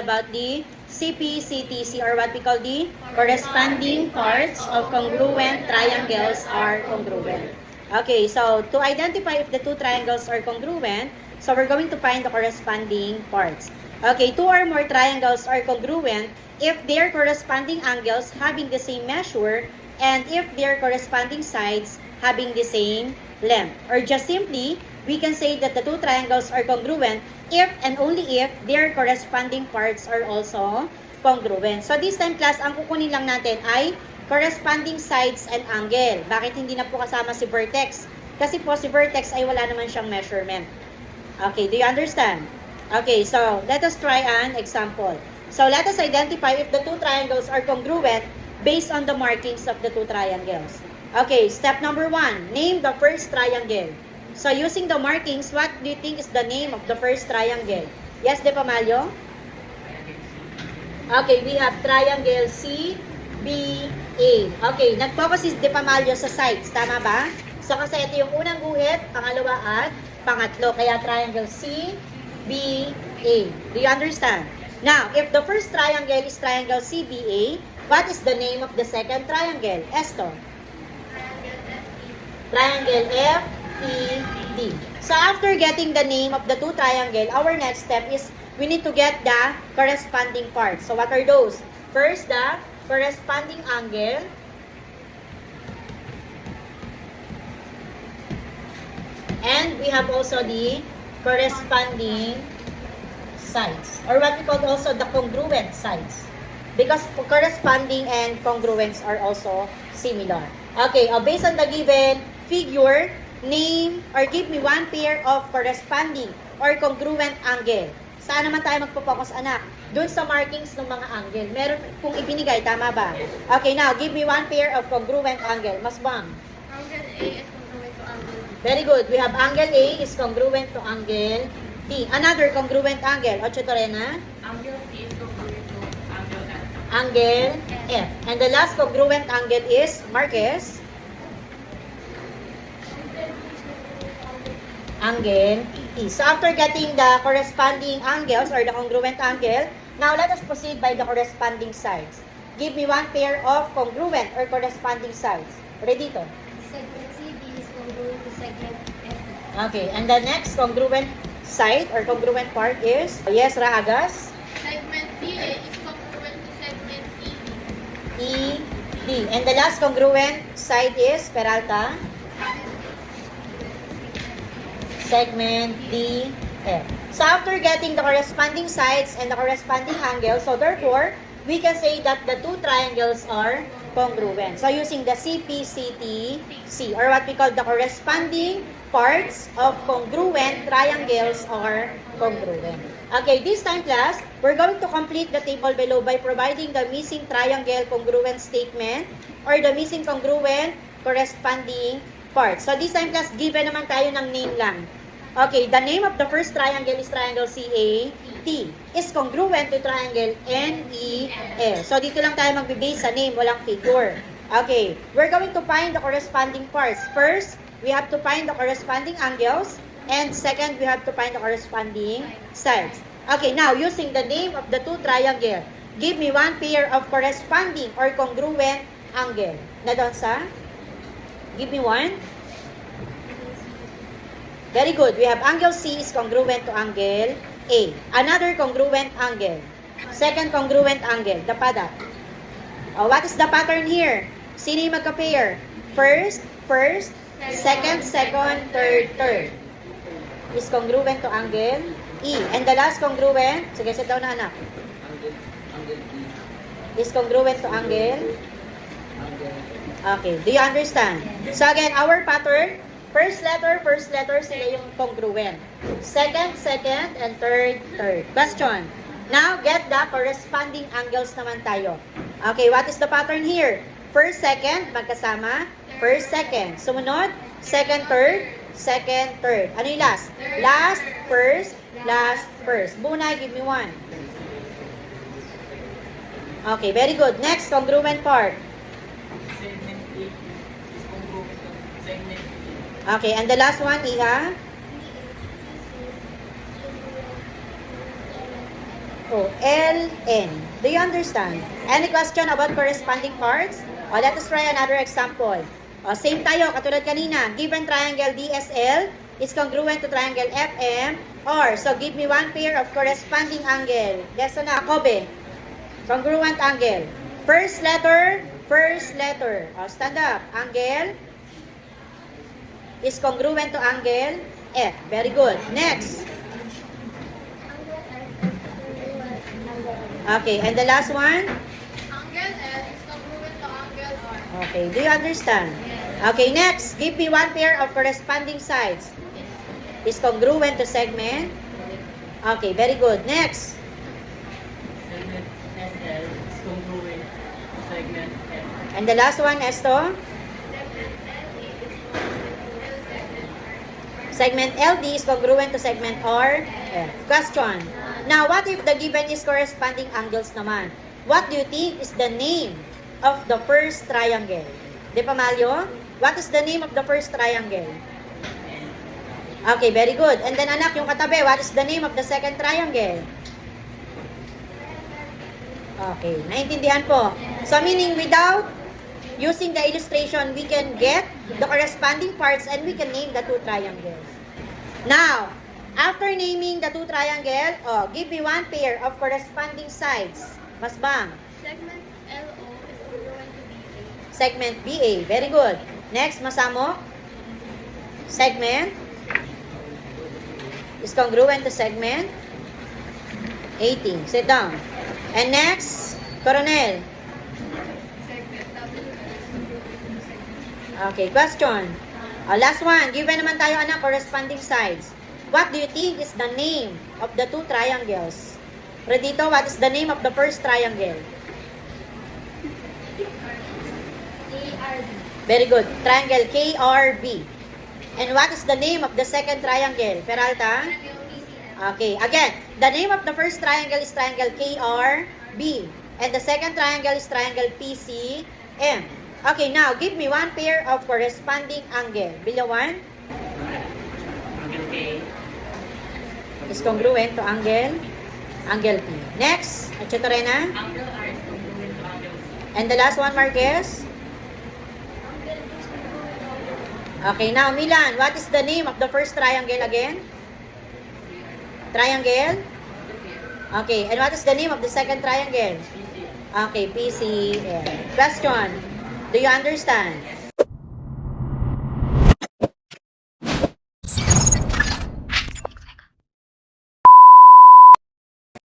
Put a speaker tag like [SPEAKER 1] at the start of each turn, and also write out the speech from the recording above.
[SPEAKER 1] about the CP-CTC, or what we call the corresponding parts of congruent triangles are congruent. Okay, so to identify if the two triangles are congruent, so we're going to find the corresponding parts. Okay, two or more triangles are congruent if their corresponding angles having the same measure and if their corresponding sides having the same length. Or just simply, we can say that the two triangles are congruent if and only if their corresponding parts are also congruent. So this time class, ang kukunin lang natin ay corresponding sides and angle. Bakit hindi na po kasama si vertex? Kasi po si vertex ay wala naman siyang measurement. Okay, do you understand? Okay, so let us try an example. So let us identify if the two triangles are congruent based on the markings of the two triangles. Okay, step number 1, name the first triangle. So using the markings, what do you think is the name of the first triangle? Yes, De Pamalio? Okay, we have triangle CBA. Okay, nag-focus si De Pamalio sa sides, tama ba? So kasi ito yung unang guhit, pangalawa at pangatlo, kaya triangle CBA. Do you understand? Now, if the first triangle is triangle CBA, what is the name of the second triangle? Esto? Triangle FED. So after getting the name of the two triangle, our next step is we need to get the corresponding parts. So what are those? First, the corresponding angle. And we have also the corresponding sides, or what we call also the congruent sides, because corresponding and congruents are also similar. Okay, based on the given figure, name or give me one pair of corresponding or congruent angle. Saan naman tayo magpo-focus, anak? Doon sa markings ng mga angle. Meron kung ibinigay, tama ba? Okay, now, give me one pair of congruent angle. Masbang.
[SPEAKER 2] Angle A is congruent to angle B.
[SPEAKER 1] Very good. We have angle A is congruent to angle D. Another congruent angle. Ocho Torena?
[SPEAKER 2] Angle C is congruent to angle F.
[SPEAKER 1] Angle F. And the last congruent angle is Marquez. Angle E. So after getting the corresponding angles or the congruent angle, now let us proceed by the corresponding sides. Give me one pair of congruent or corresponding sides. Ready to?
[SPEAKER 2] Segment CB is congruent to segment FB.
[SPEAKER 1] Okay, and the next congruent side or congruent part is, yes, Raagas?
[SPEAKER 2] Segment DA is congruent to segment EB.
[SPEAKER 1] ED. And the last congruent side is, Peralta? Segment DF. So after getting the corresponding sides and the corresponding angles, so therefore, we can say that the two triangles are congruent. So using the CP-CTC, or what we call the corresponding parts of congruent triangles are congruent. Okay, this time class, we're going to complete the table below by providing the missing triangle congruent statement or the missing congruent corresponding parts. So this time class, given naman tayo ng name lang. Okay, the name of the first triangle is triangle CAT. Is congruent to triangle NEF. So dito lang tayo magbe-base sa name, walang figure. Okay, we're going to find the corresponding parts. First, we have to find the corresponding angles. And second, we have to find the corresponding sides. Okay, now using the name of the two triangle, give me one pair of corresponding or congruent angle. Na doon sa? Give me one. Very good. We have angle C is congruent to angle A. Another congruent angle. Second congruent angle. The padat. What is the pattern here? Sino yung magka-pair? First, second, third. Is congruent to angle E. And the last congruent, sige, sit down na anak. Is congruent to angle. Okay, do you understand? So again, our pattern, first letter, sila yung congruent. Second, and third. Question. Now, get the corresponding angles naman tayo. Okay, what is the pattern here? First, second, magkasama. First, second. Sumunod, second, third. Ano yung last? Last, first. Bunay, give me one. Okay, very good. Next, congruent part. Okay, and the last one, Iha? O, LN. Do you understand? Any question about corresponding parts? O, let us try another example. O, same tayo, katulad kanina. Given triangle DSL is congruent to triangle FM. Or, so give me one pair of corresponding angle. Lesson na, Kobe. Congruent angle. First letter. O, stand up. Angle is congruent to angle F. Very good. Next. Okay, and the last one?
[SPEAKER 2] Angle L is congruent to angle R.
[SPEAKER 1] Okay, do you understand? Okay, next. Give me one pair of corresponding sides. Is congruent to segment. Okay, very good. Next.
[SPEAKER 3] Segment SL is congruent to segment F.
[SPEAKER 1] And the last one, Esto? Segment LD is congruent to segment R. F. Question. Now, what if the given is corresponding angles naman? What do you think is the name of the first triangle? De Pamalio? What is the name of the first triangle? Okay, very good. And then anak, yung katabi, what is the name of the second triangle? Okay, naintindihan po. So, meaning without using the illustration, we can get the corresponding parts and we can name the two triangles. Now, after naming the two triangle, give me one pair of corresponding sides. Masbang.
[SPEAKER 2] Segment LO is congruent to BA.
[SPEAKER 1] Segment BA. Very good. Next, Masamo. Segment is congruent to segment 18. Sit down. And next, Coronel.
[SPEAKER 2] Segment W is congruent to segment.
[SPEAKER 1] Okay, question. Last one. Given naman tayo, anak, corresponding sides. What do you think is the name of the two triangles? Redito, what is the name of the first triangle?
[SPEAKER 2] ARB.
[SPEAKER 1] Very good. Triangle KRB. And what is the name of the second triangle? Peralta?
[SPEAKER 2] Triangle PCM.
[SPEAKER 1] Okay. Again, the name of the first triangle is triangle KRB. And the second triangle is triangle PCM. Okay, now, give me one pair of corresponding angle. Below one
[SPEAKER 3] Angle K.
[SPEAKER 1] is congruent to angle P. Next, Achetorena.
[SPEAKER 3] Angle R is congruent to angle C.
[SPEAKER 1] And the last one, Marquez. Okay, now, Milan, what is the name of the first triangle again? Triangle? Okay, and what is the name of the second triangle?
[SPEAKER 3] PC.
[SPEAKER 1] Okay, PCM. Question. Do you understand?